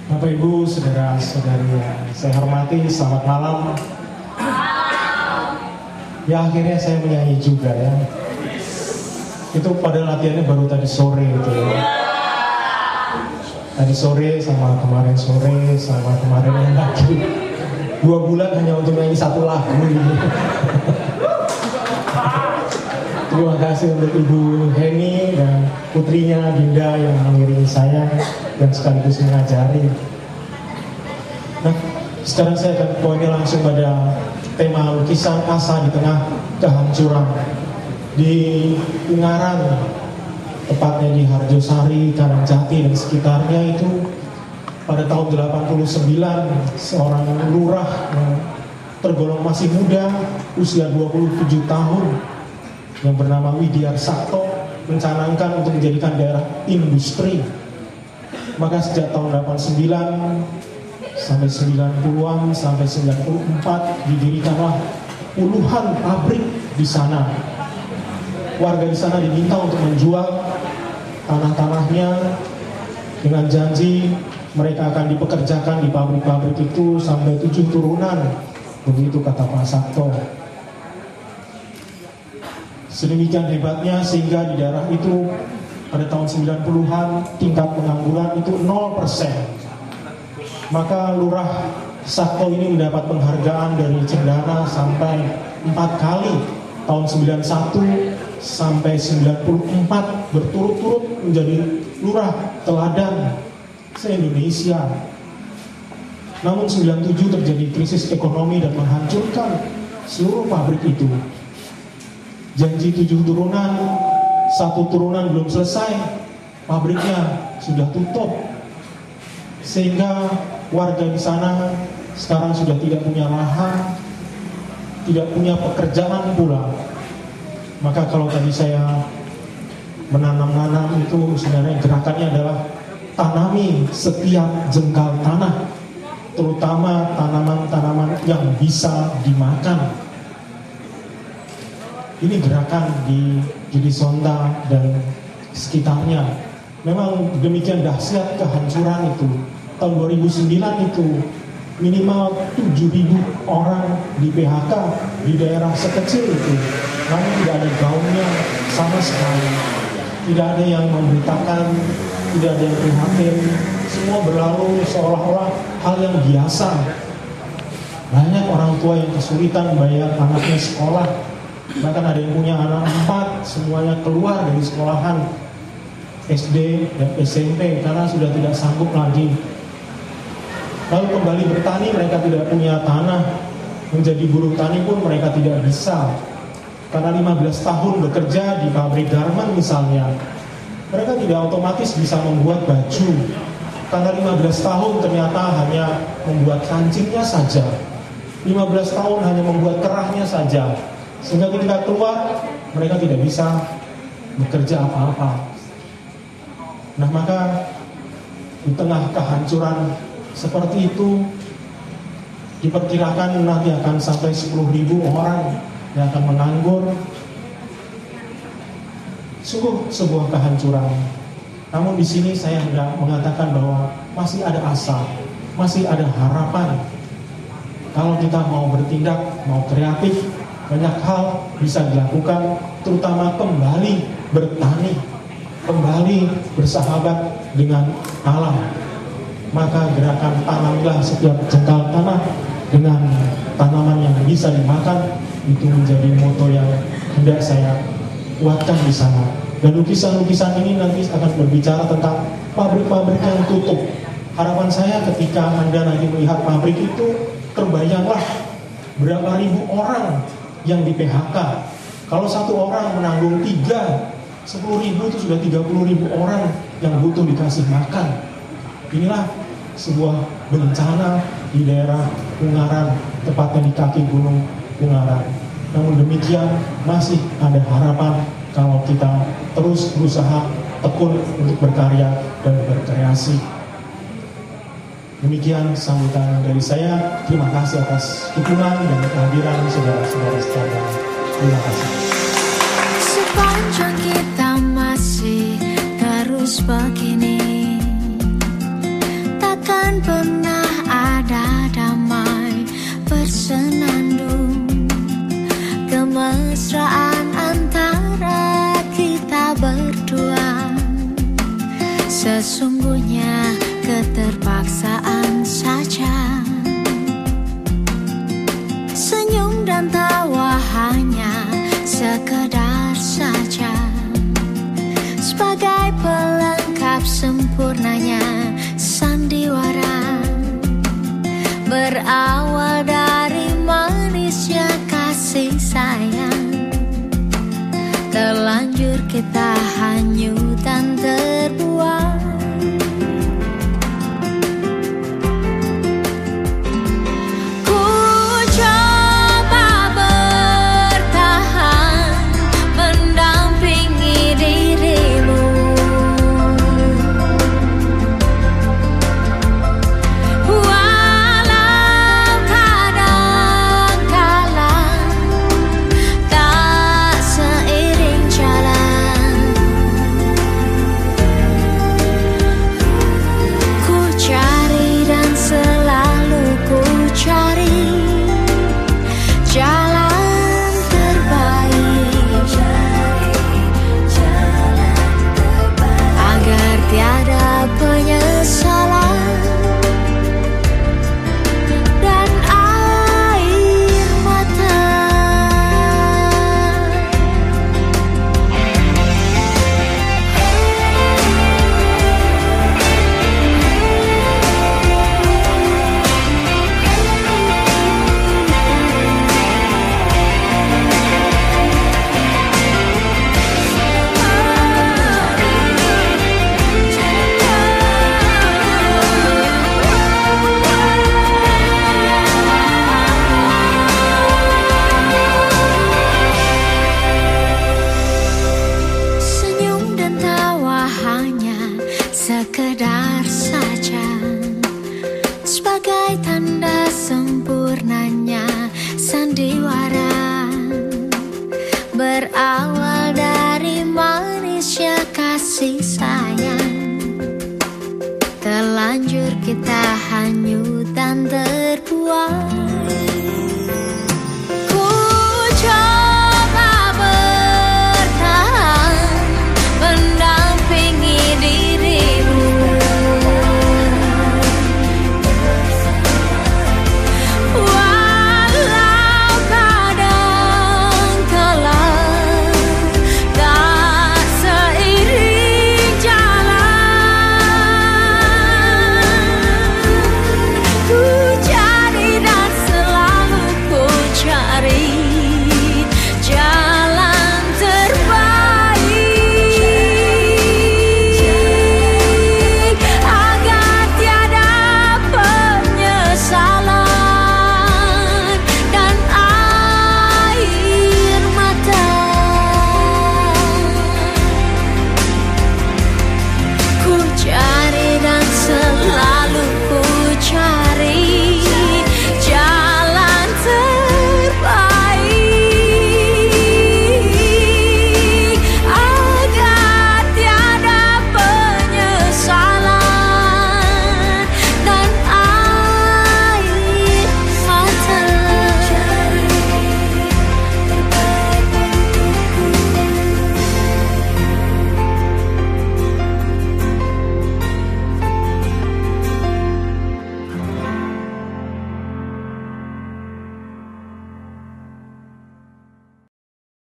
Bapak Ibu, saudara-saudari yang saya hormati, selamat malam. Ya akhirnya saya menyanyi juga ya. Itu pada latihannya baru tadi sore gitu ya. Tadi sore sama kemarin sore sama kemarin yang lagi. 2 bulan hanya untuk nyanyi 1 lagu gitu. Terima kasih untuk Ibu Heni dan putrinya Dinda yang mengiringi saya dan sekaligus mengajari. Nah, sekarang saya akan poinnya langsung pada tema lukisan asa di tengah kehancuran. Di Ungaran, tepatnya di Harjosari, Karangjati dan sekitarnya itu pada tahun 89 seorang lurah yang tergolong masih muda, usia 27 tahun, yang bernama Widyar Sakto mencanangkan untuk menjadikan daerah industri. Maka sejak tahun 89 sampai 90-an sampai 94 didirikanlah puluhan pabrik di sana. Warga di sana diminta untuk menjual tanah-tanahnya dengan janji mereka akan dipekerjakan di pabrik-pabrik itu sampai 7 turunan. Begitu kata Pak Sakto. Sedemikian hebatnya sehingga di daerah itu pada tahun 90-an tingkat pengangguran itu 0%. Maka Lurah Sakto ini mendapat penghargaan dari Cendana sampai 4 kali. Tahun 91 sampai 94 berturut-turut menjadi lurah teladan se-Indonesia. Namun 97 terjadi krisis ekonomi dan menghancurkan seluruh pabrik itu. Janji 7 turunan, 1 turunan belum selesai, pabriknya sudah tutup. Sehingga warga di sana sekarang sudah tidak punya lahan, tidak punya pekerjaan pula. Maka kalau tadi saya menanam-nanam itu sebenarnya gerakannya adalah tanami setiap jengkal tanah, terutama tanaman-tanaman yang bisa dimakan. Ini gerakan di Julisonta dan sekitarnya. Memang demikian dahsyat kehancuran itu. Tahun 2009 itu minimal 7.000 orang di PHK di daerah sekecil itu. Namun tidak ada gaungnya sama sekali. Tidak ada yang memberitakan, tidak ada yang prihatin. Semua berlalu seolah-olah hal yang biasa. Banyak orang tua yang kesulitan membayar anaknya sekolah. Bahkan ada yang punya anak 4, semuanya keluar dari sekolahan SD dan SMP karena sudah tidak sanggup lagi. Lalu kembali bertani, mereka tidak punya tanah. Menjadi buruh tani pun mereka tidak bisa. Karena 15 tahun bekerja di pabrik garmen misalnya, mereka tidak otomatis bisa membuat baju. Karena 15 tahun ternyata hanya membuat kancingnya saja. 15 tahun hanya membuat kerahnya saja. Sehingga ketika keluar, mereka tidak bisa bekerja apa-apa. Nah maka di tengah kehancuran seperti itu, diperkirakan nanti akan sampai 10.000 orang yang akan menganggur. Sungguh sebuah kehancuran. Namun di sini saya hendak mengatakan bahwa masih ada asa, masih ada harapan. Kalau kita mau bertindak, mau kreatif, banyak hal bisa dilakukan, terutama kembali bertani, kembali bersahabat dengan alam. Maka gerakan tanamilah setiap jengkal tanah dengan tanaman yang bisa dimakan, itu menjadi moto yang hendak saya kuatkan di sana. Dan lukisan-lukisan ini nanti akan berbicara tentang pabrik-pabrik yang tutup. Harapan saya ketika Anda nanti melihat pabrik itu, terbayanglah berapa ribu orang yang di PHK. Kalau 1 orang menanggung 3, 10.000 itu sudah 30.000 orang yang butuh dikasih makan. Inilah sebuah bencana di daerah Ungaran, tepatnya di kaki gunung Ungaran. Namun demikian masih ada harapan kalau kita terus berusaha tekun untuk berkarya dan berkreasi. Demikian sambutan dari saya. Terima kasih atas dukungan dan kehadiran saudara-saudara sekalian. Terima kasih. Sepanjang kita masih terus begini, tak Takkan pernah ada damai bersenandung, kemesraan antara kita berdua. Sesungguhnya keterpaksaan saja. Senyum dan tawa hanya sekedar saja, sebagai pelengkap sempurnanya sandiwara. Berawal dari manisnya kasih sayang, terlanjur kita hanyut dan terbuang. Sekedar saja, sebagai tanda sempurnanya sandiwara. Berawal dari manisnya kasih sayang, terlanjur kita hanyut dan terbuang.